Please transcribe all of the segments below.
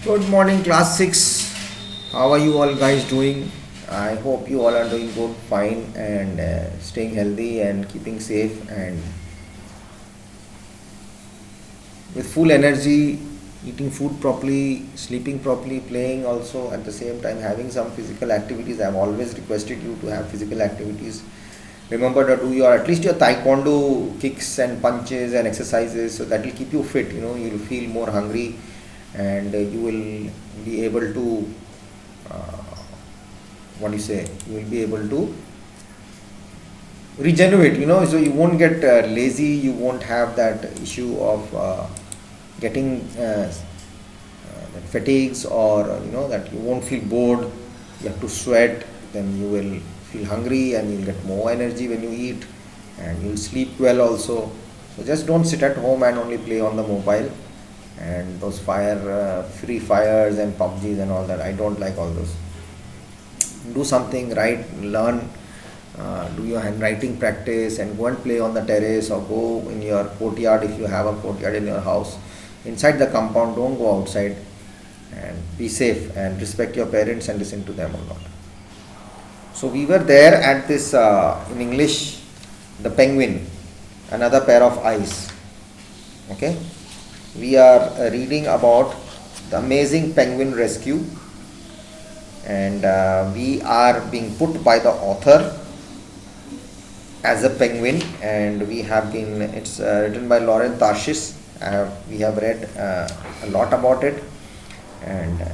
Good morning, class 6. How are you all guys doing? I hope you all are doing good, fine, and staying healthy and keeping safe and with full energy, eating food properly, sleeping properly, playing also at the same time, having some physical activities. I've always requested you to have physical activities. Remember to do your at least your taekwondo kicks and punches and exercises, so that will keep you fit. You'll feel more hungry, and you will be able to uh, what do you say? You will be able to regenerate. So you won't get lazy. You won't have that issue of getting fatigues, or that you won't feel bored. You have to sweat, then you will feel hungry and you'll get more energy when you eat, and you'll sleep well also. So just don't sit at home and only play on the mobile and those free fires and PUBGs and all that. I don't like all those. Do something, write, learn, do your handwriting practice, and go and play on the terrace, or go in your courtyard if you have a courtyard in your house. Inside the compound, don't go outside, and be safe and respect your parents and listen to them a lot. So we were there at this, in English, the penguin, another pair of eyes. Okay, we are reading about the amazing penguin rescue, and we are being put by the author as a penguin, and we have been it's written by Lauren Tarshish. We have read a lot about it, and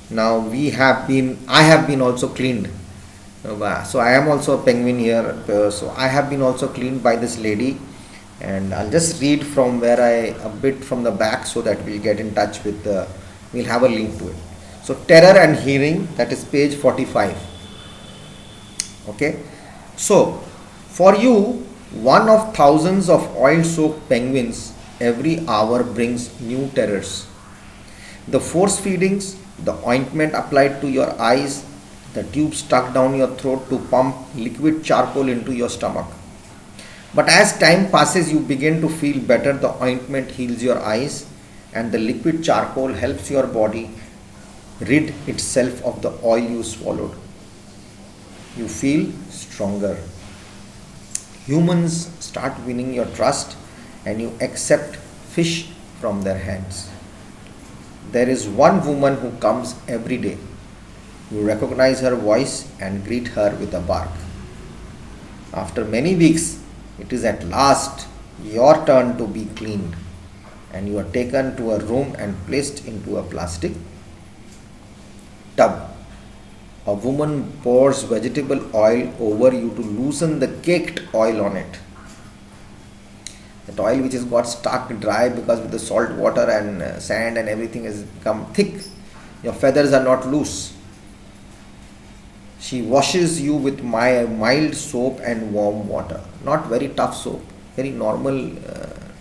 now I have been also cleaned. So I am also a penguin here. So I have been also cleaned by this lady, and I'll just read from where a bit from the back, so that we'll get in touch with we'll have a link to it. So terror and hearing, that is page 45. Okay, so for you, one of thousands of oil-soaked penguins every hour brings new terrors. The force feedings, the ointment applied to your eyes, the tube stuck down your throat to pump liquid charcoal into your stomach. But as time passes, you begin to feel better. The ointment heals your eyes, and the liquid charcoal helps your body rid itself of the oil you swallowed. You feel stronger. Humans start winning your trust, and you accept fish from their hands. There is one woman who comes every day. You recognize her voice and greet her with a bark. After many weeks, it is at last your turn to be cleaned, and you are taken to a room and placed into a plastic tub. A woman pours vegetable oil over you to loosen the caked oil on it. That oil which has got stuck dry, because with the salt water and sand and everything has become thick, your feathers are not loose. She washes you with mild soap and warm water. Not very tough soap, very normal,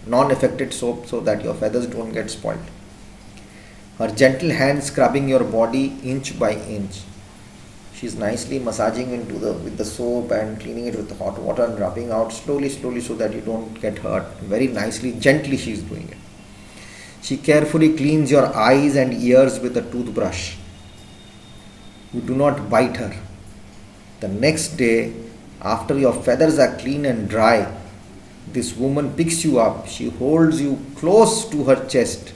non-affected soap, so that your feathers don't get spoiled. Her gentle hand scrubbing your body inch by inch. She's nicely massaging with the soap and cleaning it with the hot water and rubbing out slowly, so that you don't get hurt. Very nicely, gently she's doing it. She carefully cleans your eyes and ears with a toothbrush. You do not bite her. The next day, after your feathers are clean and dry, this woman picks you up. She holds you close to her chest.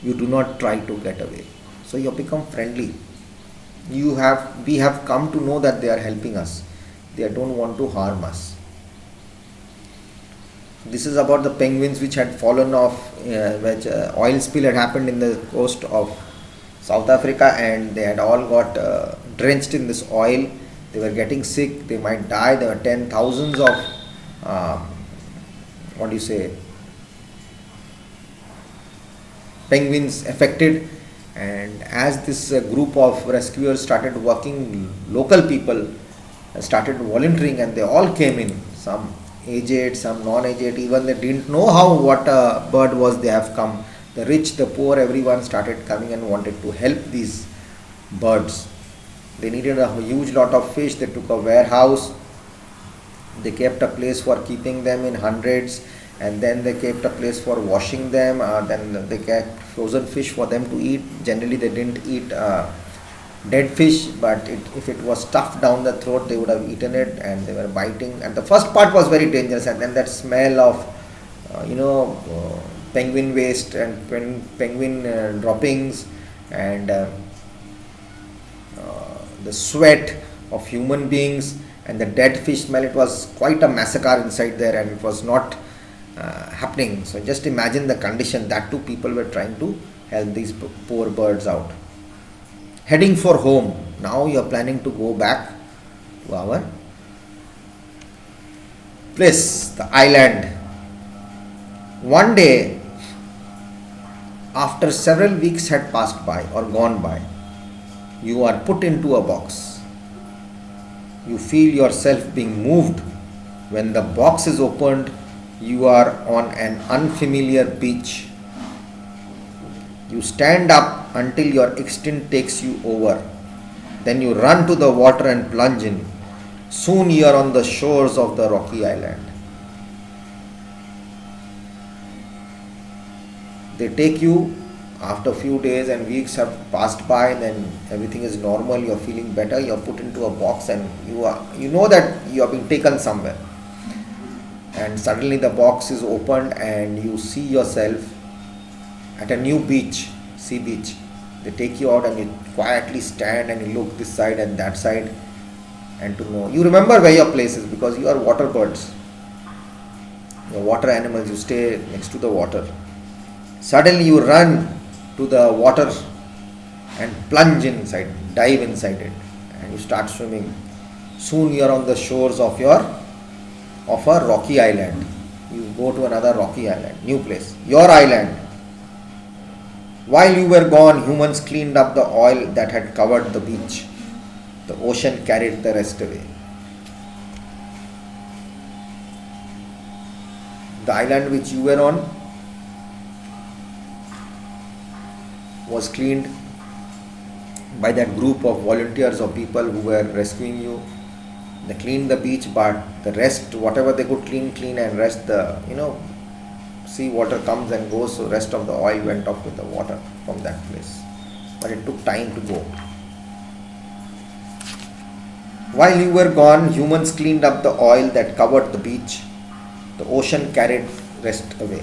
You do not try to get away. So you become friendly. We have come to know that they are helping us. They don't want to harm us. This is about the penguins which had fallen off, which oil spill had happened in the coast of South Africa, and they had all got drenched in this oil. They were getting sick. They might die. There were thousands of penguins affected. And as this group of rescuers started working, local people started volunteering, and they all came in. Some aged, some non-aged. Even they didn't know what a bird was. They have come. The rich, the poor, everyone started coming and wanted to help these birds. They needed a huge lot of fish. They took a warehouse. They kept a place for keeping them in hundreds, and then they kept a place for washing them. Then they kept frozen fish for them to eat. Generally, they didn't eat dead fish, but if it was stuffed down the throat, they would have eaten it, and they were biting. And the first part was very dangerous, and then that smell of penguin waste and penguin droppings, and the sweat of human beings and the dead fish smell. It was quite a massacre inside there, and it was not happening. So just imagine the condition that two people were trying to help these poor birds out. Heading for home. Now you are planning to go back to our place, the island. One day, after several weeks had passed by or gone by, you are put into a box. You feel yourself being moved. When the box is opened, you are on an unfamiliar beach. You stand up until your instinct takes you over. Then you run to the water and plunge in. Soon you are on the shores of the rocky island. They take you after a few days and weeks have passed by, then everything is normal, you are feeling better, you are put into a box, and you know that you are being taken somewhere. And suddenly the box is opened and you see yourself at a new beach, sea beach. They take you out and you quietly stand and you look this side and that side, and to know. You remember where your place is because you are water birds. You're water animals, you stay next to the water. Suddenly you run to the water and plunge inside, dive inside it, and you start swimming. Soon you are on the shores of a rocky island. You go to another rocky island, new place, your island. While you were gone, humans cleaned up the oil that had covered the beach. The ocean carried the rest away. The island which you were on was cleaned by that group of volunteers or people who were rescuing you. They cleaned the beach, but the rest, whatever they could clean, and rest, the sea water comes and goes, so rest of the oil went off with the water from that place. But it took time to go. While you were gone, humans cleaned up the oil that covered the beach. The ocean carried rest away.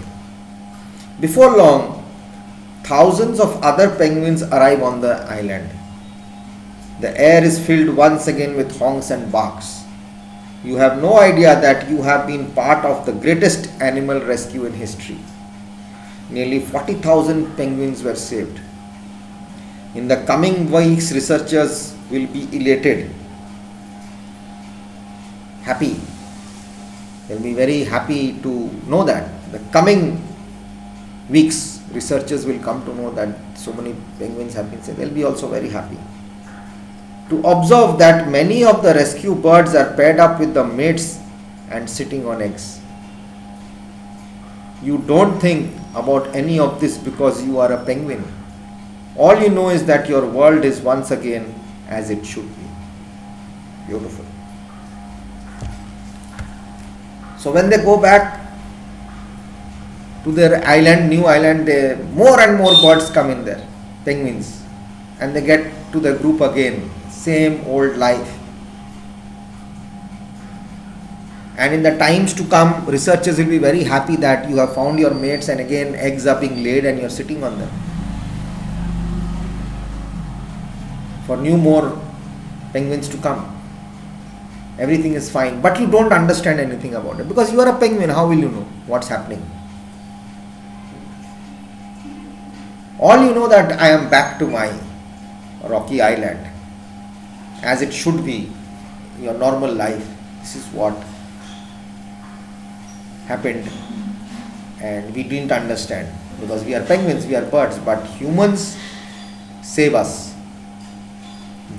Before long, thousands of other penguins arrive on the island. The air is filled once again with honks and barks. You have no idea that you have been part of the greatest animal rescue in history. Nearly 40,000 penguins were saved. In the coming weeks, researchers will be elated, happy. They'll be very happy to know that. The coming weeks, researchers will come to know that so many penguins have been saved. They'll be also very happy to observe that many of the rescue birds are paired up with the mates and sitting on eggs. You don't think about any of this because you are a penguin. All you know is that your world is once again as it should be. Beautiful. So when they go back to their island, new island, more and more birds come in there, penguins, and they get to the group again, same old life. And in the times to come, researchers will be very happy that you have found your mates, and again eggs are being laid and you are sitting on them. For more penguins to come. Everything is fine, but you don't understand anything about it because you are a penguin. How will you know what's happening? All you know that I am back to my rocky island as it should be, your normal life. This is what happened, and we didn't understand because we are penguins, we are birds, but humans save us.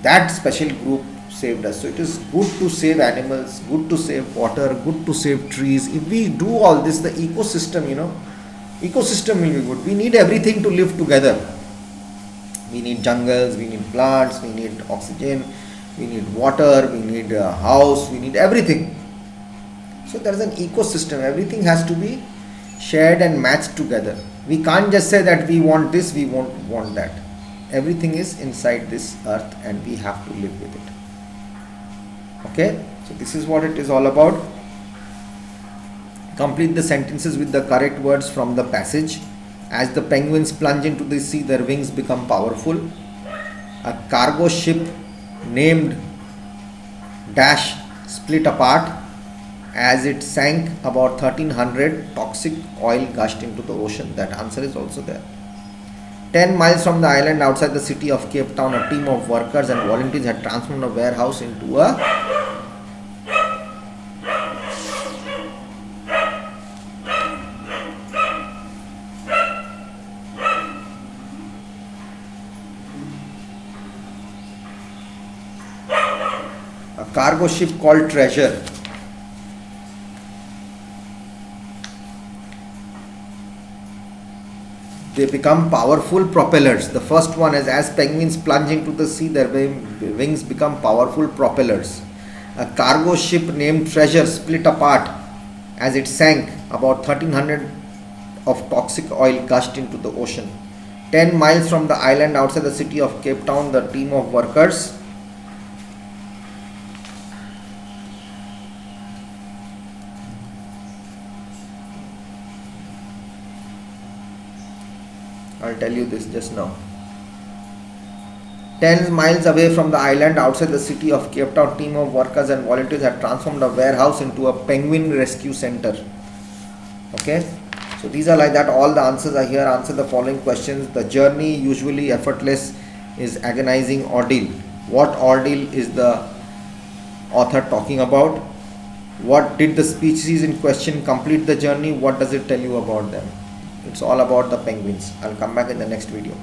That special group saved us. So it is good to save animals, good to save water, good to save trees. If we do all this, the ecosystem will be good. We need everything to live together. We need jungles, we need plants, we need oxygen, we need water, we need a house, we need everything. So there is an ecosystem. Everything has to be shared and matched together. We can't just say that we want this, we won't want that. Everything is inside this earth and we have to live with it. Okay, so this is what it is all about. Complete the sentences with the correct words from the passage. As the penguins plunge into the sea, their wings become powerful. A cargo ship named Dash split apart. As it sank, about 1300 toxic oil gushed into the ocean. That answer is also there. 10 miles from the island outside the city of Cape Town, a team of workers and volunteers had transformed a warehouse into a cargo ship called Treasure. They become powerful propellers. The first one is, as penguins plunge into the sea, their wings become powerful propellers. A cargo ship named Treasure split apart. As it sank, about 1300 of toxic oil gushed into the ocean. 10 miles from the island outside the city of Cape Town, the team of workers I'll tell you this just now. 10 miles away from the island outside the city of Cape Town, team of workers and volunteers had transformed a warehouse into a penguin rescue center. Okay, so these are like that. All the answers are here. Answer the following questions. The journey, usually effortless, is agonizing ordeal. What ordeal is the author talking about? What did the species in question complete the journey? What does it tell you about them? It's all about the penguins. I'll come back in the next video.